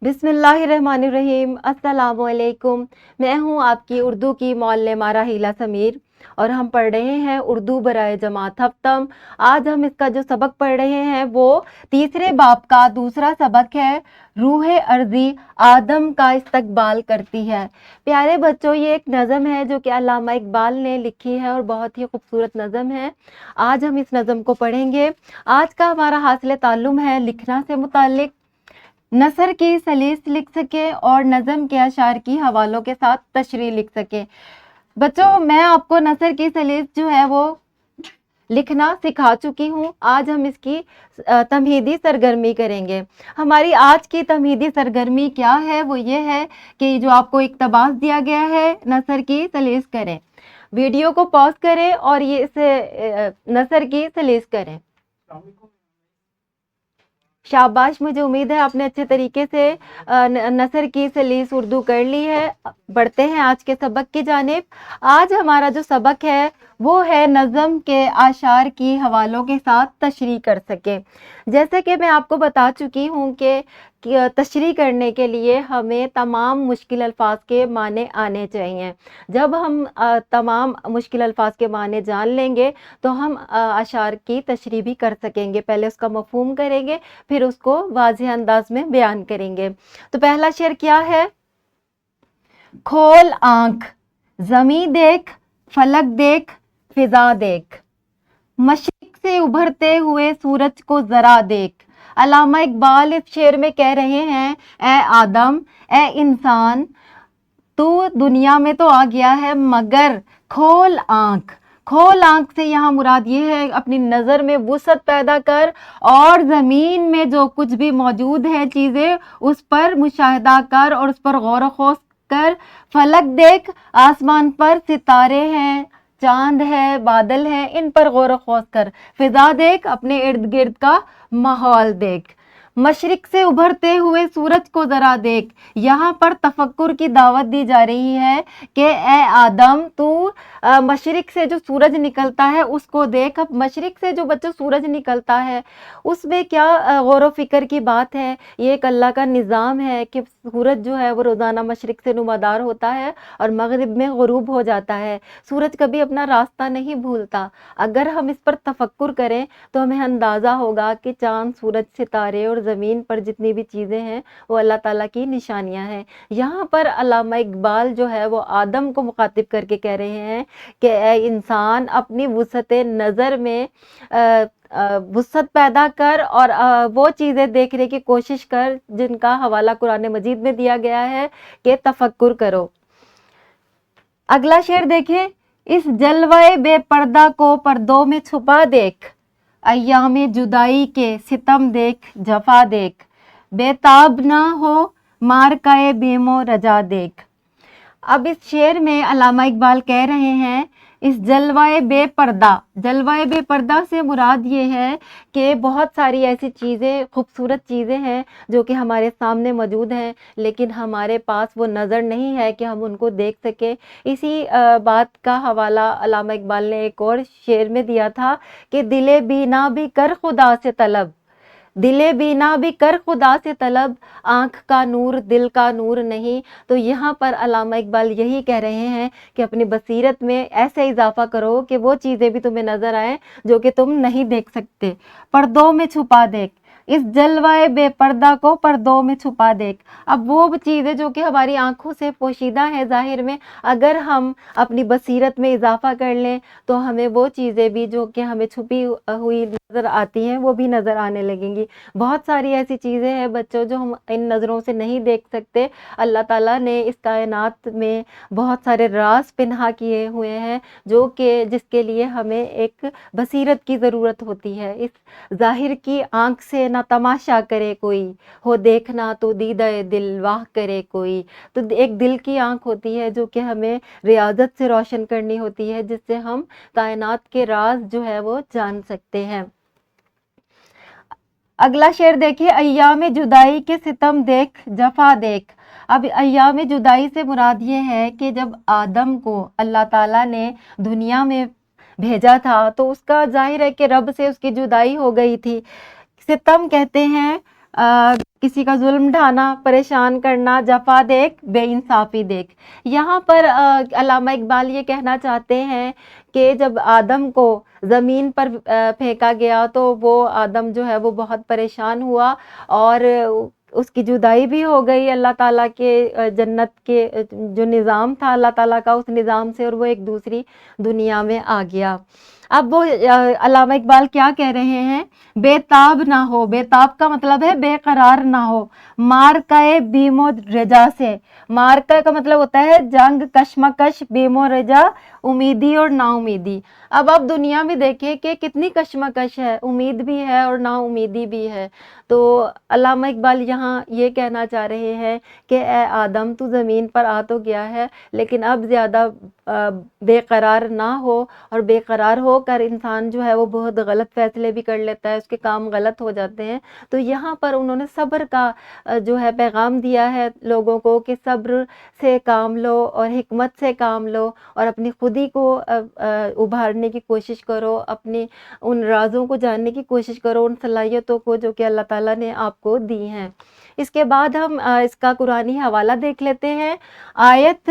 बिस्मिल्लाहिर्रहमानिर्रहीम। अस्सलामुअलैकुम। मैं हूँ आपकी उर्दू की मौल्लमा राहीला समीर और हम पढ़ रहे हैं उर्दू बराए जमात हफ्तम। आज हम इसका जो सबक पढ़ रहे हैं वो तीसरे बाब का दूसरा सबक है, रूह अर्जी आदम का इस्तकबाल करती है। प्यारे बच्चों, ये एक नज़म है जो कि अल्लामा इकबाल ने लिखी है और बहुत ही खूबसूरत नज़म है। आज हम इस नज़म को पढ़ेंगे। आज का हमारा हासिल ताल्लुम है लिखना से मुताल्लिक। नसर की सलीस लिख सके और नज़म के अशार की हवालों के साथ तशरीह लिख सके। बच्चों, मैं आपको नसर की सलीस जो है वो लिखना सिखा चुकी हूँ। आज हम इसकी तमहीदी सरगर्मी करेंगे। हमारी आज की तमहीदी सरगर्मी क्या है? वो ये है कि जो आपको इक्तबास दिया गया है नसर की सलीस करें। वीडियो को पॉज करें और ये इसे नसर की सलीस करें। शाबाश, मुझे उम्मीद है आपने अच्छे तरीके से नसर की सलीस उर्दू कर ली है। बढ़ते हैं आज के सबक की जानिब। आज हमारा जो सबक है वो है नज़म के आशार की हवालों के साथ तशरीह कर सके। जैसे कि मैं आपको बता चुकी हूँ कि तशरीह करने के लिए हमें तमाम मुश्किल अल्फाज के माने आने चाहिए। जब हम तमाम मुश्किल अल्फाज के माने जान लेंगे तो हम अशार की तशरीह भी कर सकेंगे। पहले उसका मफ़हूम करेंगे, फिर उसको वाज़ेह अंदाज में बयान करेंगे। तो पहला शेर क्या है? खोल आंख, ज़मी देख, फलक देख, फिजा देख, मशरिक से उभरते हुए सूरज को ज़रा देख। अल्लामा इकबाल इस शेर में कह रहे हैं, ए आदम, ए इंसान, तू दुनिया में तो आ गया है मगर खोल आंख। खोल आंख से यहाँ मुराद ये है अपनी नज़र में वुसअत पैदा कर और ज़मीन में जो कुछ भी मौजूद है चीज़ें उस पर मुशाहिदा कर और उस पर गौर ख़ौस कर। फलक देख, आसमान पर सितारे हैं, चांद है, बादल है, इन पर गौर ख़ौस कर। फिजा देख, अपने इर्द गिर्द का माहौल देख। मशरिक से उभरते हुए सूरज को ज़रा देख। यहाँ पर तफक्कुर की दावत दी जा रही है कि ए आदम, तू मशरिक से जो सूरज निकलता है उसको देख। अब मशरिक से जो बच्चों सूरज निकलता है उसमें क्या गौर व फिक्र की बात है? ये एक अल्लाह का निज़ाम है कि सूरज जो है वो रोज़ाना मशरिक से नुमादार होता है और मगरिब में गुरूब हो जाता है। सूरज कभी अपना रास्ता नहीं भूलता। अगर हम इस पर तफक्कुर करें तो हमें अंदाज़ा होगा कि चाँद, सूरज, सितारे और ज़मीन पर जितनी भी चीज़ें हैं वो अल्लाह ताला की निशानियां हैं। यहाँ पर अल्लामा इकबाल जो है वो आदम को मुखातिब करके कह रहे हैं कि ए इंसान, अपनी वुसअत नज़र में वुसअत पैदा कर और वो चीज़ें देखने की कोशिश कर जिनका हवाला कुरान मजीद में दिया गया है कि तफक्कुर करो। अगला शेर देखें, इस जलवाए बेपर्दा को पर्दों में छुपा देख, अय्यामे जुदाई के सितम देख, जफा देख, बेताब ना हो मारकाए बेमो रजा देख। अब इस शेर में अल्लामा इकबाल कह रहे हैं, इस जलवाए बेपर्दा से मुराद ये है कि बहुत सारी ऐसी चीज़ें, खूबसूरत चीज़ें हैं जो कि हमारे सामने मौजूद हैं लेकिन हमारे पास वो नज़र नहीं है कि हम उनको देख सकें। इसी बात का हवाला अल्लामा इकबाल ने एक और शेर में दिया था कि दिले बीना भी कर खुदा से तलब, दिले बीना भी कर खुदा से तलब, आँख का नूर दिल का नूर नहीं। तो यहाँ पर अल्लामा इकबाल यही कह रहे हैं कि अपनी बसीरत में ऐसे इजाफा करो कि वो चीज़ें भी तुम्हें नज़र आएँ जो कि तुम नहीं देख सकते। पर्दों में छुपा देख, इस जलवाए बेपर्दा को पर्दों में छुपा देख। अब वो चीज़ें जो कि हमारी आंखों से पोशीदा है ज़ाहिर में, अगर हम अपनी बसीरत में इजाफा कर लें तो हमें वो चीज़ें भी जो कि हमें छुपी हुई नज़र आती हैं वो भी नज़र आने लगेंगी। बहुत सारी ऐसी चीज़ें हैं बच्चों जो हम इन नज़रों से नहीं देख सकते। अल्लाह ताला ने इस कायनात में बहुत सारे राज पिन्हा किए हुए हैं जो कि जिसके लिए हमें एक बसीरत की ज़रूरत होती है। इस ज़ाहिर की आँख से ना तमाशा करे कोई, हो देखना तो दीदा दिल वाह करे कोई। तो एक दिल की आँख होती है जो कि हमें रियाज़त से रोशन करनी होती है जिससे हम कायनात के राज जो है वो जान सकते हैं। अगला शेर देखिए, अय्याम जुदाई के सितम देख, जफा देख। अब अय्याम जुदाई से मुराद ये है कि जब आदम को अल्लाह ताला ने दुनिया में भेजा था तो उसका जाहिर है कि रब से उसकी जुदाई हो गई थी। सितम कहते हैं किसी का जुल्म ढाना, परेशान करना, जफा देख, बेइंसाफी देख। यहाँ पर अल्लामा इकबाल ये कहना चाहते हैं कि जब आदम को ज़मीन पर फेंका गया तो वो आदम जो है वो बहुत परेशान हुआ और उसकी जुदाई भी हो गई अल्लाह ताला के जन्नत के जो निज़ाम था अल्लाह ताला का, उस निज़ाम से, और वो एक दूसरी दुनिया में आ गया। अब वो अल्लामा इकबाल क्या कह रहे हैं, बेताब ना हो, बेताब का मतलब है बेकरार ना हो, मार कए बीमो रजा से, मार का मतलब होता है जंग, कश्मकश, बीमो रजा, उम्मीदी और नाउमीदी। अब आप दुनिया में देखें कि कितनी कश्मकश है, उम्मीद भी है और नाउमीदी भी है। तो अल्लामा इकबाल यहाँ ये कहना चाह रहे हैं कि ए आदम, तू ज़मीन पर आ तो गया है, लेकिन अब ज़्यादा बेकरार ना हो, और बेकरार होकर इंसान जो है वो बहुत गलत फैसले भी कर लेता है, उसके काम गलत हो जाते हैं। तो यहाँ पर उन्होंने सब्र का जो है पैगाम दिया है लोगों को कि सब्र से काम लो और हिकमत से काम लो और अपनी खुदी को उभारने की कोशिश करो, अपनी उन राज़ों को जानने की कोशिश करो, उन सलाहियतों को जो कि अल्लाह ताला ने आपको दी हैं। इसके बाद हम इसका कुरानी हवाला देख लेते हैं। आयत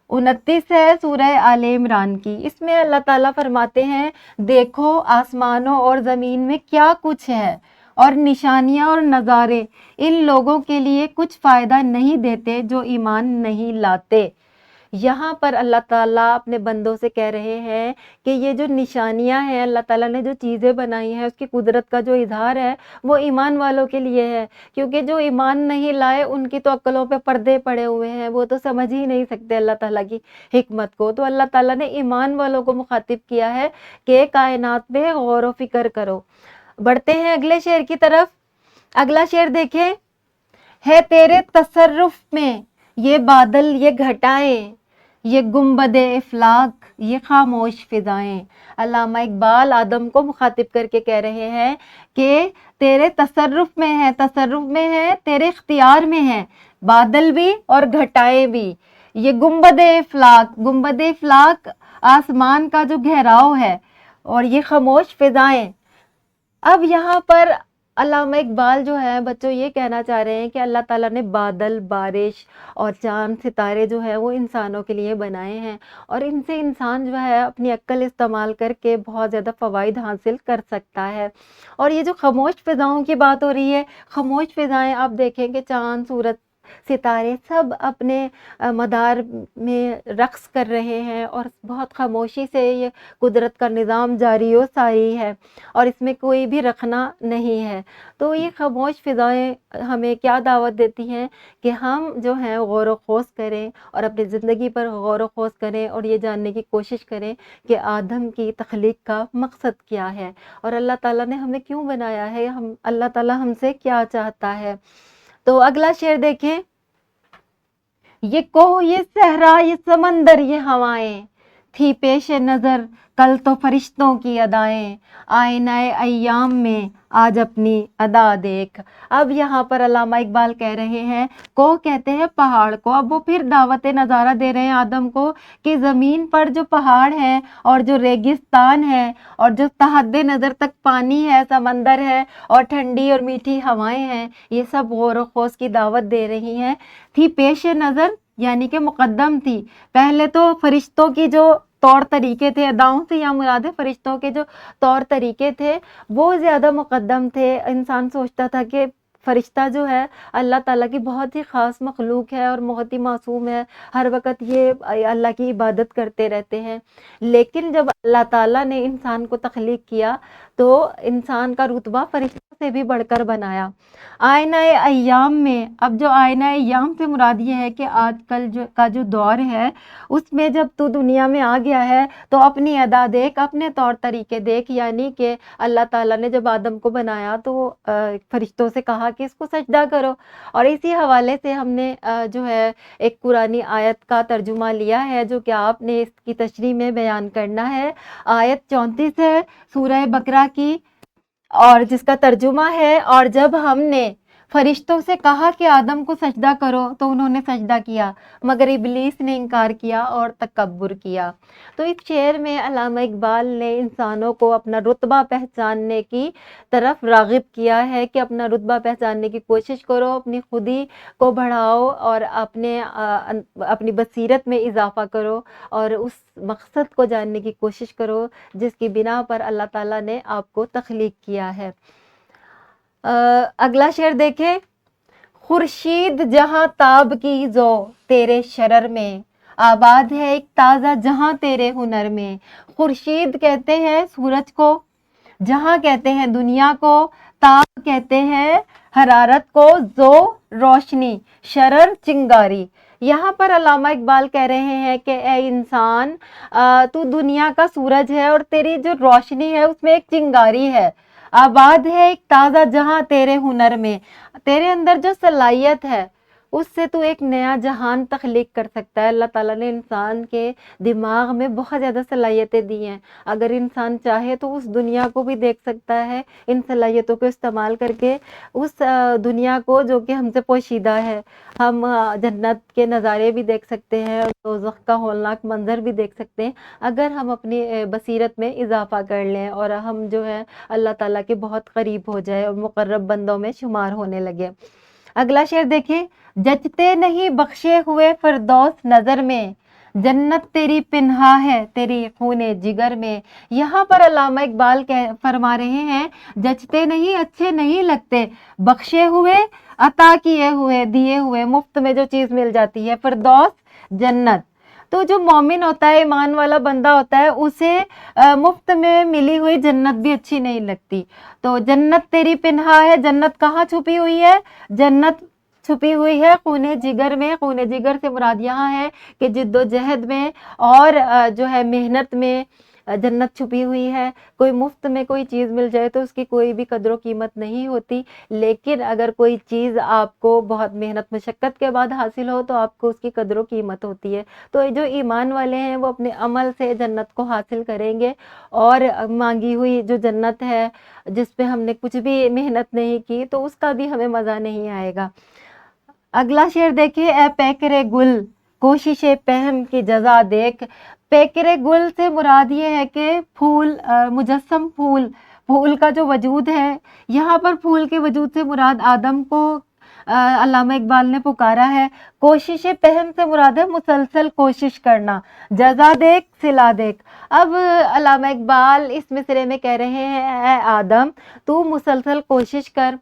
29 है सूरह आले इमरान की। इसमें अल्लाह ताला फरमाते हैं, देखो आसमानों और ज़मीन में क्या कुछ है और निशानियाँ और नज़ारे इन लोगों के लिए कुछ फ़ायदा नहीं देते जो ईमान नहीं लाते। यहाँ पर अल्लाह ताला अपने बंदों से कह रहे हैं कि ये जो निशानियाँ हैं, अल्लाह ताला ने जो चीज़ें बनाई हैं, उसकी कुदरत का जो इज़हार है वो ईमान वालों के लिए है, क्योंकि जो ईमान नहीं लाए उनकी तो अक्लों पे पर्दे पड़े हुए हैं, वो तो समझ ही नहीं सकते अल्लाह ताला की हिकमत को। तो अल्लाह ताला ने ईमान वालों को मुखातिब किया है कि कायनात पे गौर व फिक्र करो। बढ़ते हैं अगले शेर की तरफ। अगला शेर देखें, है तेरे तसर्रुफ में ये बादल, ये घटाएं, ये गुंबदे इफलाक, ये खामोश फिजाएं। अल्लामा इकबाल आदम को मुखातिब करके कह रहे हैं कि तेरे तसर्रुफ में है, तसर्रुफ में है, तेरे इख्तियार में है बादल भी और घटाएं भी। ये गुंबदे इफलाक, गुंबदे इफलाक आसमान का जो घेराव है, और ये खामोश फिजाएं। अब यहाँ पर अल्लामा इकबाल जो है बच्चों ये कहना चाह रहे हैं कि अल्लाह ताला ने बादल, बारिश और चांद, सितारे जो है वो इंसानों के लिए बनाए हैं, और इनसे इंसान जो है अपनी अक्ल इस्तेमाल करके बहुत ज़्यादा फ़वाइद हासिल कर सकता है। और ये जो खामोश फ़िज़ाओं की बात हो रही है, खामोश फ़िज़ाएं आप देखेंगे चांद, सूरज, सितारे सब अपने मदार में रक्स कर रहे हैं और बहुत खामोशी से ये कुदरत का निज़ाम जारी व सारी है, और इसमें कोई भी रखना नहीं है। तो ये खामोश फ़िज़ाएं हमें क्या दावत देती हैं कि हम जो हैं गौर व खोज करें और अपनी ज़िंदगी पर गौर व खोज करें और ये जानने की कोशिश करें कि आदम की तख्लीक का मकसद क्या है और अल्लाह ताला ने हमें क्यों बनाया है, हम अल्लाह ताला हमसे क्या चाहता है। तो अगला शेर देखें, ये कोह, ये सहरा, ये समंदर, ये हवाएं थी पेश नज़र कल तो फरिश्तों की अदाएं, आईनाए अय्याम में आज अपनी अदा देख। अब यहाँ पर अल्लामा इकबाल कह रहे हैं, कोह कहते हैं पहाड़ को। अब वो फिर दावत नज़ारा दे रहे हैं आदम को कि ज़मीन पर जो पहाड़ है और जो रेगिस्तान है और जो तहद्दे नज़र तक पानी है, समंदर है और ठंडी और मीठी हवाएं हैं, ये सब गौर व खोज की दावत दे रही हैं। थी पेश नज़र यानी कि मुकद्दम थी। पहले तो फरिश्तों की जो तौर तरीके थे, अदाओं से या मुराद है फरिश्तों के जो तौर तरीके थे वो ज़्यादा मुकद्दम थे। इंसान सोचता था कि फरिश्ता जो है अल्लाह ताला की बहुत ही ख़ास मखलूक है और बहुत ही मासूम है, हर वक़्त ये अल्लाह की इबादत करते रहते हैं। लेकिन जब अल्लाह ताला ने इंसान को तख्लीक किया तो इंसान का रुतबा फरिश्तों से भी बढ़कर बनाया। आईनाए अय्याम में, अब जो आईनाए अय्याम से मुराद ये है कि आजकल जो दौर है उसमें जब तू दुनिया में आ गया है तो अपनी अदा देख, अपने तौर तरीके देख। यानी कि अल्लाह ताला ने जब आदम को बनाया तो फरिश्तों से कहा कि इसको सजदा करो, और इसी हवाले से हमने जो है एक कुरानी आयत का तर्जुमा लिया है जो कि आपने इसकी तशरीह में बयान करना है। आयत 34 है सूरह बकरा की, और जिसका तर्जुमा है, और जब हमने फरिश्तों से कहा कि आदम को सजदा करो तो उन्होंने सजदा किया, मगर इबलीस ने इनकार किया और तकब्बुर किया। तो इस शेर में अल्लामा इकबाल ने इंसानों को अपना रुतबा पहचानने की तरफ राग़िब किया है कि अपना रुतबा पहचानने की कोशिश करो, अपनी खुदी को बढ़ाओ और अपनी बसीरत में इजाफ़ा करो और उस मकसद को जानने की कोशिश करो जिसकी बिना पर अल्लाह ताला ने आपको तख्लीक किया है। अगला शेर देखें, खुर्शीद जहां ताब की जो तेरे शरर में, आबाद है एक ताज़ा जहां तेरे हुनर में। खुर्शीद कहते हैं सूरज को, जहां कहते हैं दुनिया को, ताब कहते हैं हरारत को, जो रोशनी, शरर चिंगारी। यहाँ पर अल्लामा इकबाल कह रहे हैं कि ए इंसान, तू दुनिया का सूरज है और तेरी जो रोशनी है उसमें एक चिंगारी है। आबाद है एक ताज़ा जहां तेरे हुनर में, तेरे अंदर जो सलाहियत है उससे तू एक नया जहान तख्लीक कर सकता है। अल्लाह ताला ने इंसान के दिमाग में बहुत ज़्यादा सलाहियतें दी हैं, अगर इंसान चाहे तो उस दुनिया को भी देख सकता है, इन सलाहियतों को इस्तेमाल करके उस दुनिया को जो कि हमसे पोशीदा है, हम जन्नत के नज़ारे भी देख सकते हैं, दोज़ख का होलनाक मंजर भी देख सकते हैं, अगर हम अपनी बसीरत में इजाफ़ा कर लें और हम जो है अल्लाह ताला के बहुत करीब हो जाए और मुक़र्रब बंदों में शुमार होने लगे। अगला शेर देखें, जचते नहीं बख्शे हुए फिरदौस नजर में, जन्नत तेरी पिन्हा है तेरी खूने जिगर में। यहाँ पर अल्लामा इकबाल फरमा रहे हैं, जचते नहीं, अच्छे नहीं लगते, बख्शे हुए, अता किए हुए, दिए हुए, मुफ्त में जो चीज़ मिल जाती है, फिरदौस जन्नत। तो जो मोमिन होता है, ईमान वाला बंदा होता है, उसे मुफ्त में मिली हुई जन्नत भी अच्छी नहीं लगती। तो जन्नत तेरी पिन्हा है, जन्नत कहाँ छुपी हुई है? जन्नत छुपी हुई है खूने जिगर में। खूने जिगर से मुराद यहाँ है कि जिद्दोजहद में और जो है मेहनत में जन्नत छुपी हुई है। कोई मुफ्त में कोई चीज़ मिल जाए तो उसकी कोई भी कदर कीमत नहीं होती, लेकिन अगर कोई चीज़ आपको बहुत मेहनत मशक्क़त के बाद हासिल हो तो आपको उसकी कदर कीमत होती है। तो जो ईमान वाले हैं वो अपने अमल से जन्नत को हासिल करेंगे और मांगी हुई जो जन्नत है जिस पे हमने कुछ भी मेहनत नहीं की तो उसका भी हमें मज़ा नहीं आएगा। अगला शेर देखिए, ए पैकरे गुल कोशिशे पहम की जजा देख। पैकरे गुल से मुराद ये है कि फूल, मुजस्सम फूल, फूल का जो वजूद है, यहाँ पर फूल के वजूद से मुराद आदम को अल्लामा इकबाल ने पुकारा है। कोशिशे पहम से मुराद है मुसलसल कोशिश करना, जजा देख सिला देख। अब अल्लामा इकबाल इस मिसरे में कह रहे हैं, ए आदम तू मुसलसल कोशिश कर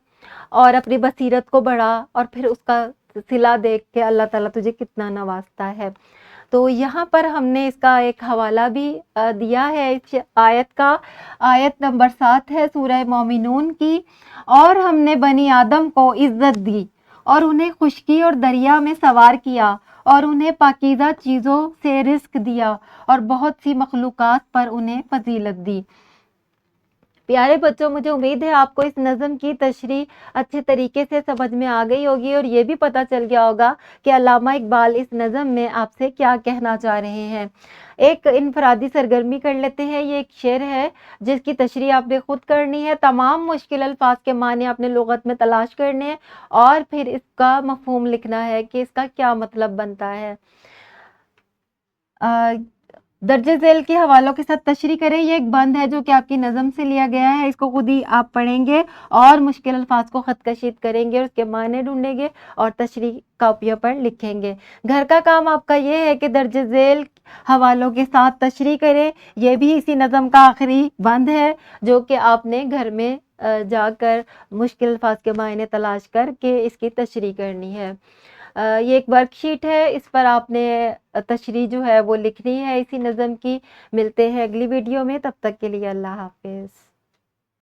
और अपनी बसीरत को बढ़ा और फिर उसका सिला देख के अल्लाह ताला तुझे कितना नवाजता है। तो यहाँ पर हमने इसका एक हवाला भी दिया है इस आयत का। आयत नंबर 7 है सूरह मोमिनून की। और हमने बनी आदम को इज्जत दी और उन्हें खुशकी और दरिया में सवार किया और उन्हें पाकीज़ा चीज़ों से रिस्क दिया और बहुत सी मखलूक़ात पर उन्हें फजीलत दी। प्यारे बच्चों, मुझे उम्मीद है आपको इस नज़म की तशरीह अच्छे तरीके से समझ में आ गई होगी और ये भी पता चल गया होगा कि अल्लामा इकबाल इस नज़म में आपसे क्या कहना चाह रहे हैं। एक इनफरादी सरगर्मी कर लेते हैं। ये एक शेर है जिसकी तशरीह आपने खुद करनी है, तमाम मुश्किल अल्फाज के माने आपने लुगत में तलाश करने हैं और फिर इसका मफहूम लिखना है कि इसका क्या मतलब बनता है। दर्जे झेल के हवालों के साथ तशरीह करें। ये एक बंद है जो कि आपकी नज़म से लिया गया है, इसको खुद ही आप पढ़ेंगे और मुश्किल अल्फाज को ख़त कशीद करेंगे और उसके माने ढूंढेंगे और तशरीह कॉपियों पर लिखेंगे। घर का काम आपका ये है कि दर्जे झेल हवालों के साथ तशरीह करें। ये भी इसी नज़म का आखिरी बंद है जो कि आपने घर में जाकर मुश्किल अल्फाज के मायने तलाश करके इसकी तशरीह करनी है। ये एक वर्कशीट है, इस पर आपने तशरीह जो है वो लिखनी है इसी नज़म की। मिलते हैं अगली वीडियो में, तब तक के लिए अल्लाह हाफिज़।